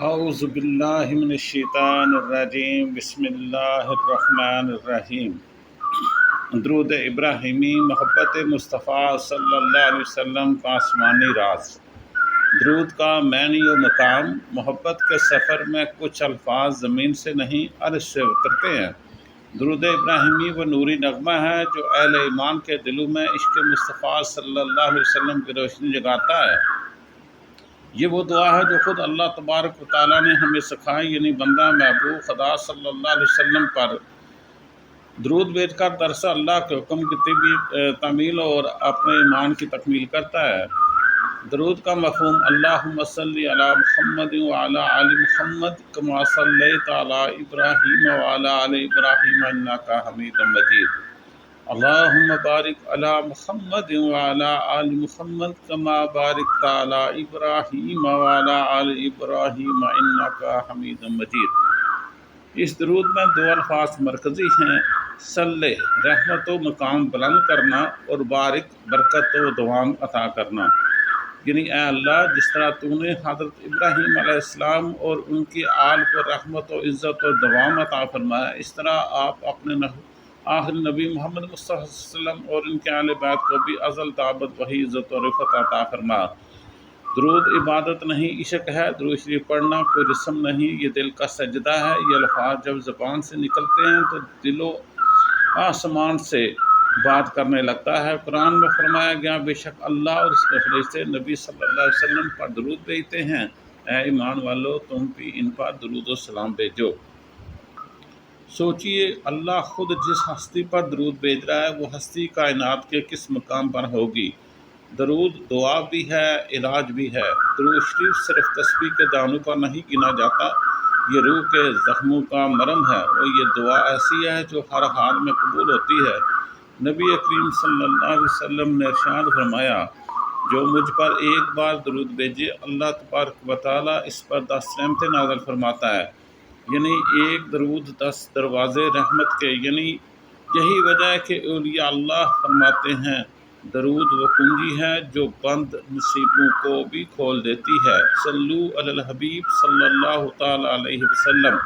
اعوذ باللہ من الشیطان الرجیم، بسم اللہ الرحمن الرحیم۔ درود ابراہیمی محبت مصطفیٰ صلی اللہ علیہ وسلم کا آسمانی راز۔ درود کا معنی و مقام: محبت کے سفر میں کچھ الفاظ زمین سے نہیں عرش سے اترتے ہیں۔ درود ابراہیمی وہ نوری نغمہ ہے جو اہل ایمان کے دلوں میں عشق مصطفیٰ صلی اللہ علیہ وسلم کی روشنی جگاتا ہے۔ یہ وہ دعا ہے جو خود اللہ تبارک و تعالیٰ نے ہمیں سکھائی، یعنی بندہ محبوب خدا صلی اللہ علیہ وسلم پر درود بھیج کر دراصل اللہ کے حکم کی تعمیل اور اپنے ایمان کی تکمیل کرتا ہے۔ درود کا مفہوم: اللہم صلی علی محمد وعلی آل محمد کما صلیت علی ابراہیم وعلی آل ابراہیم انک حمید مجید۔ اللہم بارک علی محمد وعلی آل محمد کما بارکت علی ابراہیم وعلی آل ابراہیم انک حمید مجید۔ اس درود میں دو الفاظ مرکزی ہیں: صلی رحمت و مقام بلند کرنا، اور بارک برکت و دوام عطا کرنا، یعنی اے اللہ جس طرح تو نے حضرت ابراہیم علیہ السلام اور ان کی آل کو رحمت و عزت و دوام عطا فرمایا، اس طرح آپ اپنے آخری نبی محمد مصطفیٰ صلی اللہ علیہ وسلم اور ان کے اہل بیت کو بھی ازل تابت وہی عزت و رفعت عطا فرما۔ درود عبادت نہیں، عشق ہے۔ درود شریف پڑھنا کوئی رسم نہیں، یہ دل کا سجدہ ہے۔ یہ الفاظ جب زبان سے نکلتے ہیں تو دل و آسمان سے بات کرنے لگتا ہے۔ قرآن میں فرمایا گیا: بے شک اللہ اور اس کے فرشتے نبی صلی اللہ علیہ وسلم پر درود بھیجتے ہیں۔ اے ایمان والو، تم بھی ان پر درود و سلام بھیجو۔ سوچئے، اللہ خود جس ہستی پر درود بھیج رہا ہے وہ ہستی کائنات کے کس مقام پر ہوگی۔ درود دعا بھی ہے، علاج بھی ہے۔ درود شریف صرف تسبیح کے دانوں پر نہیں گنا جاتا، یہ روح کے زخموں کا مرہم ہے، اور یہ دعا ایسی ہے جو ہر حال میں قبول ہوتی ہے۔ نبی کریم صلی اللہ علیہ وسلم نے ارشاد فرمایا: جو مجھ پر ایک بار درود بھیجے، اللہ تبارک و تعالیٰ اس پر 10 رحمتیں نازل فرماتا ہے، یعنی ایک درود 10 دروازے رحمت کے۔ یعنی یہی وجہ ہے کہ اولیاء اللہ فرماتے ہیں: درود وہ کنجی ہے جو بند نصیبوں کو بھی کھول دیتی ہے۔ صلو علی الحبیب صلی اللہ تعالیٰ علیہ وسلم۔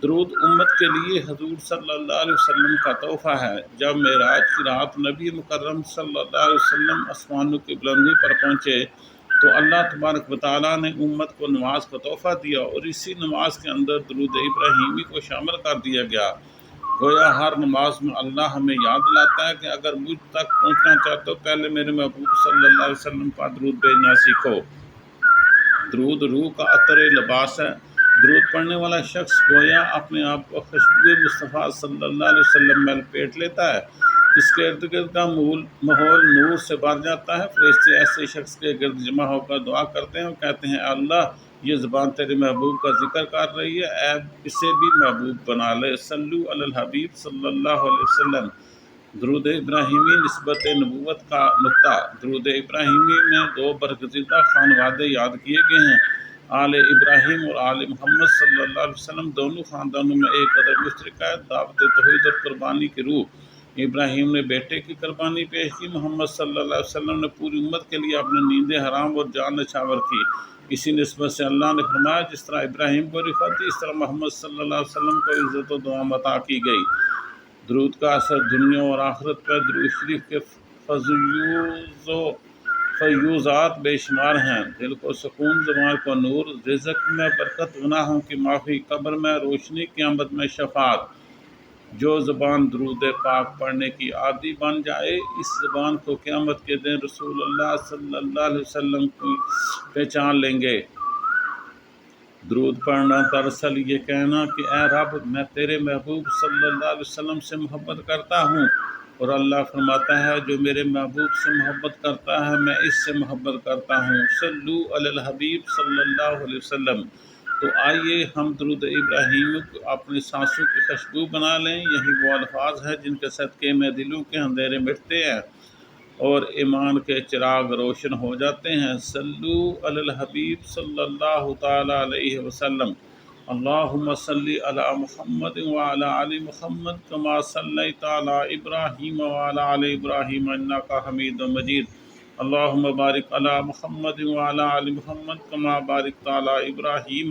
درود امت کے لیے حضور صلی اللہ علیہ وسلم کا تحفہ ہے۔ جب معراج کی رات نبی مکرم صلی اللہ علیہ وسلم آسمانوں کی بلندی پر پہنچے تو اللہ تبارک و تعالیٰ نے امت کو نماز کا تحفہ دیا، اور اسی نماز کے اندر درود ابراہیمی کو شامل کر دیا گیا۔ گویا ہر نماز میں اللہ ہمیں یاد دلاتا ہے کہ اگر مجھ تک پہنچنا چاہتے ہو، پہلے میرے محبوب صلی اللہ علیہ وسلم پر درود بھیجنا سیکھو۔ درود روح کا عطر لباس ہے۔ درود پڑھنے والا شخص گویا اپنے آپ کو خوشبو مصطفیٰ صلی اللہ علیہ وسلم میں لپیٹ لیتا ہے۔ اس کے ارد گرد کا ماحول نور سے بھر جاتا ہے۔ فرشتے ایسے شخص کے گرد جمع ہو کر دعا کرتے ہیں اور کہتے ہیں: اے اللہ، یہ زبان تیرے محبوب کا ذکر کر رہی ہے، اے اسے بھی محبوب بنا لے۔ صلو علی الحبیب صلی اللہ علیہ وسلم۔ درود ابراہیمی نسبت نبوت کا نقطہ: درود ابراہیمی میں 2 برگزیدہ خانوادے یاد کیے گئے ہیں: آل ابراہیم اور آل محمد صلی اللہ علیہ وسلم۔ دونوں خاندانوں میں ایک قدر مشترکہ ہے: دعوت توحید اور قربانی کی روح۔ ابراہیم نے بیٹے کی قربانی پیش کی، محمد صلی اللہ علیہ وسلم نے پوری امت کے لیے اپنی نیندیں حرام اور جان نچھاور کی۔ اسی نسبت سے اللہ نے فرمایا: جس طرح ابراہیم کو رفعت دی، اس طرح محمد صلی اللہ علیہ وسلم کو عزت و دوام عطا کی گئی۔ درود کا اثر دنیا اور آخرت پر: درود شریف کے فیوزات بے شمار ہیں۔ دل کو سکون، زبان کو نور، رزق میں برکت، گناہوں کی معافی، قبر میں روشنی، قیامت میں شفاعت۔ جو زبان درود پاک پڑھنے کی عادی بن جائے، اس زبان کو قیامت کے دن رسول اللہ صلی اللہ علیہ وسلم کی پہچان لیں گے۔ درود پڑھنا دراصل یہ کہنا کہ اے رب، میں تیرے محبوب صلی اللہ علیہ وسلم سے محبت کرتا ہوں، اور اللہ فرماتا ہے: جو میرے محبوب سے محبت کرتا ہے میں اس سے محبت کرتا ہوں۔ صلو علی الحبیب صلی اللہ علیہ وسلم۔ تو آئیے ہم درود ابراہیمی کو اپنی سانسوں کی خوشبو بنا لیں۔ یہی وہ الفاظ ہیں جن کے صدقے میں دلوں کے اندھیرے مٹتے ہیں اور ایمان کے چراغ روشن ہو جاتے ہیں۔ صلو علی الحبیب صلی اللہ تعالیٰ علیہ وسلم۔ اللہم صلی علی محمد وعلی آل محمد کما صلیت علی ابراہیم وعلی آل ابراہیم انک حمید مجید۔ اللہم بارک علی محمد وعلی آل محمد کما بارکت علی ابراہیم